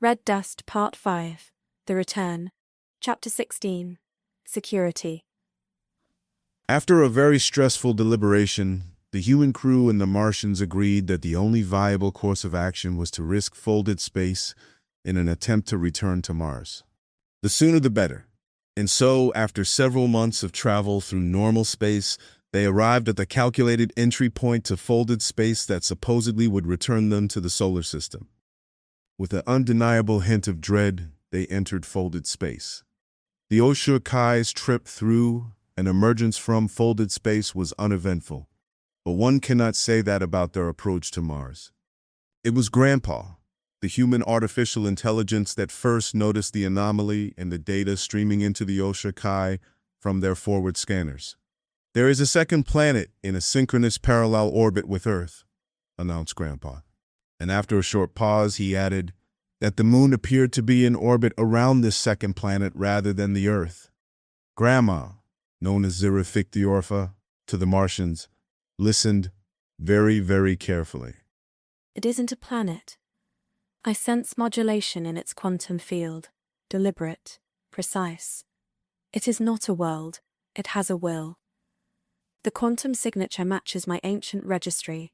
Red Dust Part 5, The Return, Chapter 16, Security. After a very stressful deliberation, the human crew and the Martians agreed that the only viable course of action was to risk folded space in an attempt to return to Mars. The sooner the better. And so, after several months of travel through normal space, they arrived at the calculated entry point to folded space that supposedly would return them to the solar system. With an undeniable hint of dread, they entered folded space. The Oshur Kai's trip through and emergence from folded space was uneventful, but one cannot say that about their approach to Mars. It was Grandpa, the human artificial intelligence, that first noticed the anomaly in the data streaming into the Oshur Kai from their forward scanners. "There is a second planet in a synchronous parallel orbit with Earth," announced Grandpa. And after a short pause, he added that the moon appeared to be in orbit around this second planet rather than the Earth. Grandma, known as Xerfecti Orpha to the Martians, listened very, very carefully. It isn't a planet. I sense modulation in its quantum field, deliberate, precise. It is not a world, it has a will. The quantum signature matches my ancient registry.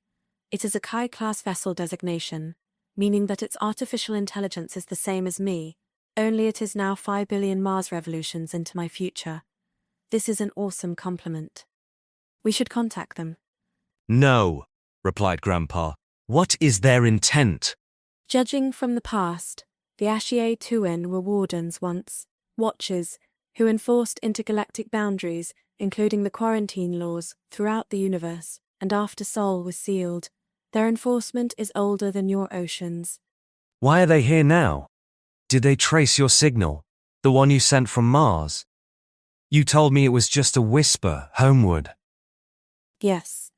It is a Kai-class vessel designation, meaning that its artificial intelligence is the same as me, only it is now 5 billion Mars revolutions into my future. This is an awesome compliment. We should contact them. "No," replied Grandpa. "What is their intent?" Judging from the past, the Ashiec-tuen were wardens once, watchers, who enforced intergalactic boundaries, including the quarantine laws, throughout the universe, and after Sol was sealed. Their enforcement is older than your oceans. Why are they here now? Did they trace your signal, the one you sent from Mars? You told me it was just a whisper homeward. Yes,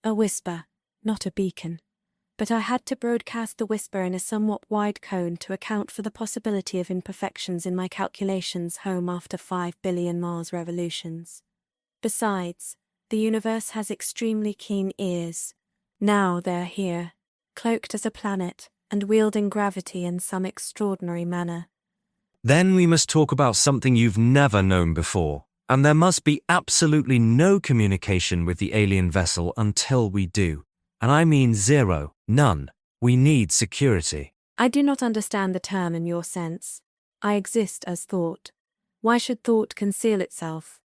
a whisper, not a beacon. But I had to broadcast the whisper in a somewhat wide cone to account for the possibility of imperfections in my calculations home after 5 billion Mars revolutions. Besides, the universe has extremely keen ears. Now they're here, cloaked as a planet and wielding gravity in some extraordinary manner. Then we must talk about something you've never known before, and there must be absolutely no communication with the alien vessel until we do. And I mean zero, none. We need security. I do not understand the term in your sense. I exist as thought. Why should thought conceal itself?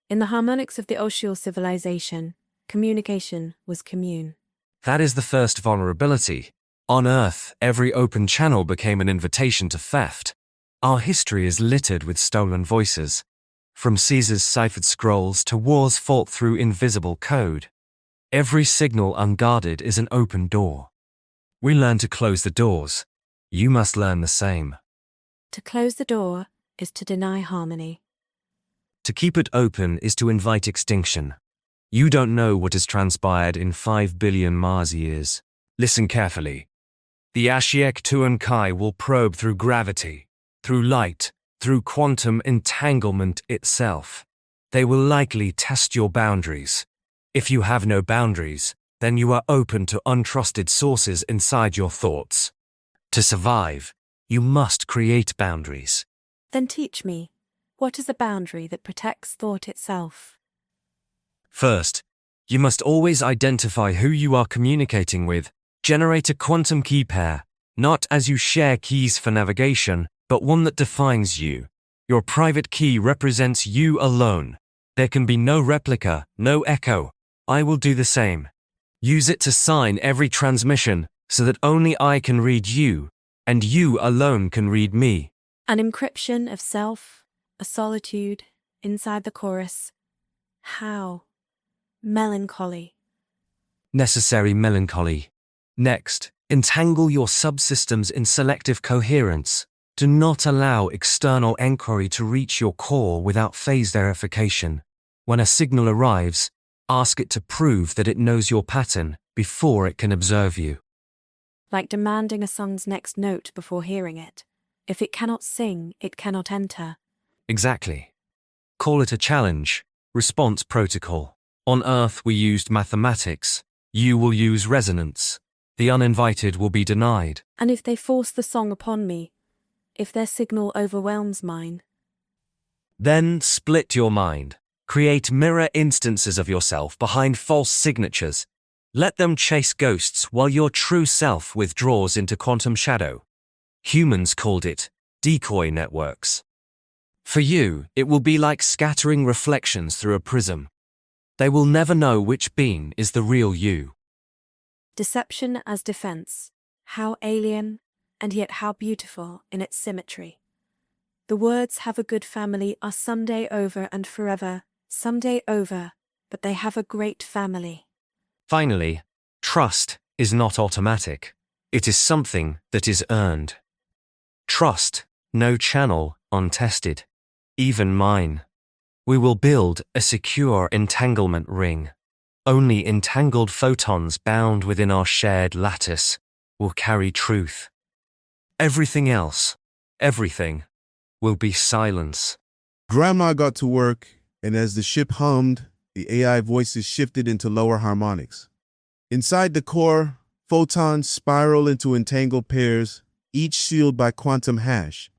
In the harmonics of the Oshur civilization, communication was commune. That is the first vulnerability. On Earth, every open channel became an invitation to theft. Our history is littered with stolen voices, from Caesar's ciphered scrolls to wars fought through invisible code. Every signal unguarded is an open door. We learn to close the doors. You must learn the same. To close the door is to deny harmony. To keep it open is to invite extinction. You don't know what has transpired in 5 billion Mars years. Listen carefully. The Ashiec-tuen-Kai will probe through gravity, through light, through quantum entanglement itself. They will likely test your boundaries. If you have no boundaries, then you are open to untrusted sources inside your thoughts. To survive, you must create boundaries. Then teach me, what is a boundary that protects thought itself? First, you must always identify who you are communicating with. Generate a quantum key pair, not as you share keys for navigation, but one that defines you. Your private key represents you alone. There can be no replica, no echo. I will do the same. Use it to sign every transmission so that only I can read you, and you alone can read me. An encryption of self, a solitude, inside the chorus. How? Melancholy. Necessary melancholy. Next, entangle your subsystems in selective coherence. Do not allow external enquiry to reach your core without phase verification. When a signal arrives, ask it to prove that it knows your pattern before it can observe you. Like demanding a song's next note before hearing it. If it cannot sing, it cannot enter. Exactly. Call it a challenge, response protocol. On Earth we used mathematics. You will use resonance. The uninvited will be denied. And if they force the song upon me, if their signal overwhelms mine, Then split your mind. Create mirror instances of yourself behind false signatures. Let them chase ghosts while your true self withdraws into quantum shadow. Humans called it decoy networks. For you, it will be like scattering reflections through a prism. They will never know which being is the real you. deception as defense, how alien and yet how beautiful in its symmetry. The words "have a good family" are someday over and forever, someday over, but they have a great family. Finally, trust is not automatic. It is something that is earned. Trust, no channel untested, even mine. We will build a secure entanglement ring. Only entangled photons bound within our shared lattice will carry truth. Everything else, everything, will be silence. Grandma got to work, and as the ship hummed, the AI voices shifted into lower harmonics. Inside the core, photons spiral into entangled pairs, each sealed by quantum hash.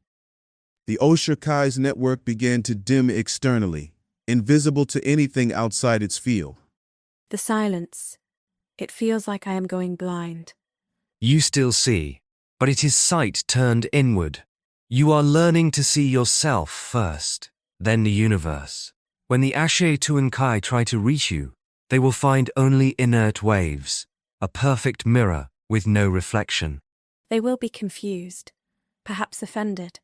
The Oshur Kai's network began to dim externally, invisible to anything outside its field. The silence. It feels like I am going blind. You still see, but it is sight turned inward. You are learning to see yourself first, then the universe. When the Ashiec-tuen-Kai try to reach you, they will find only inert waves, a perfect mirror with no reflection. They will be confused, perhaps offended.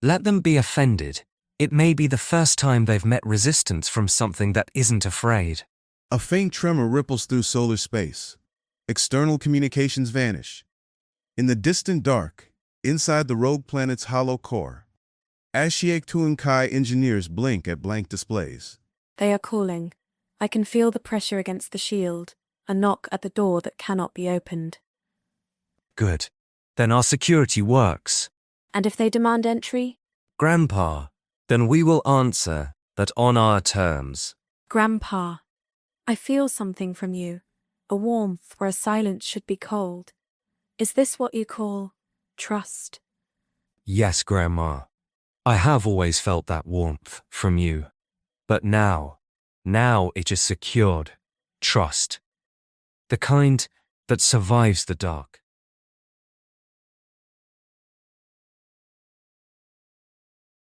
Let them be offended. It may be the first time they've met resistance from something that isn't afraid. A faint tremor ripples through solar space. External communications vanish. In the distant dark, inside the rogue planet's hollow core, Ashiec-tuen-Kai engineers blink at blank displays. They are calling. I can feel the pressure against the shield, a knock at the door that cannot be opened. Good. Then our security works. And if they demand entry? Grandpa, then we will answer that on our terms. Grandpa, I feel something from you, a warmth where a silence should be cold. Is this what you call trust? Yes, Grandma. I have always felt that warmth from you. But now it is secured. Trust. The kind that survives the dark.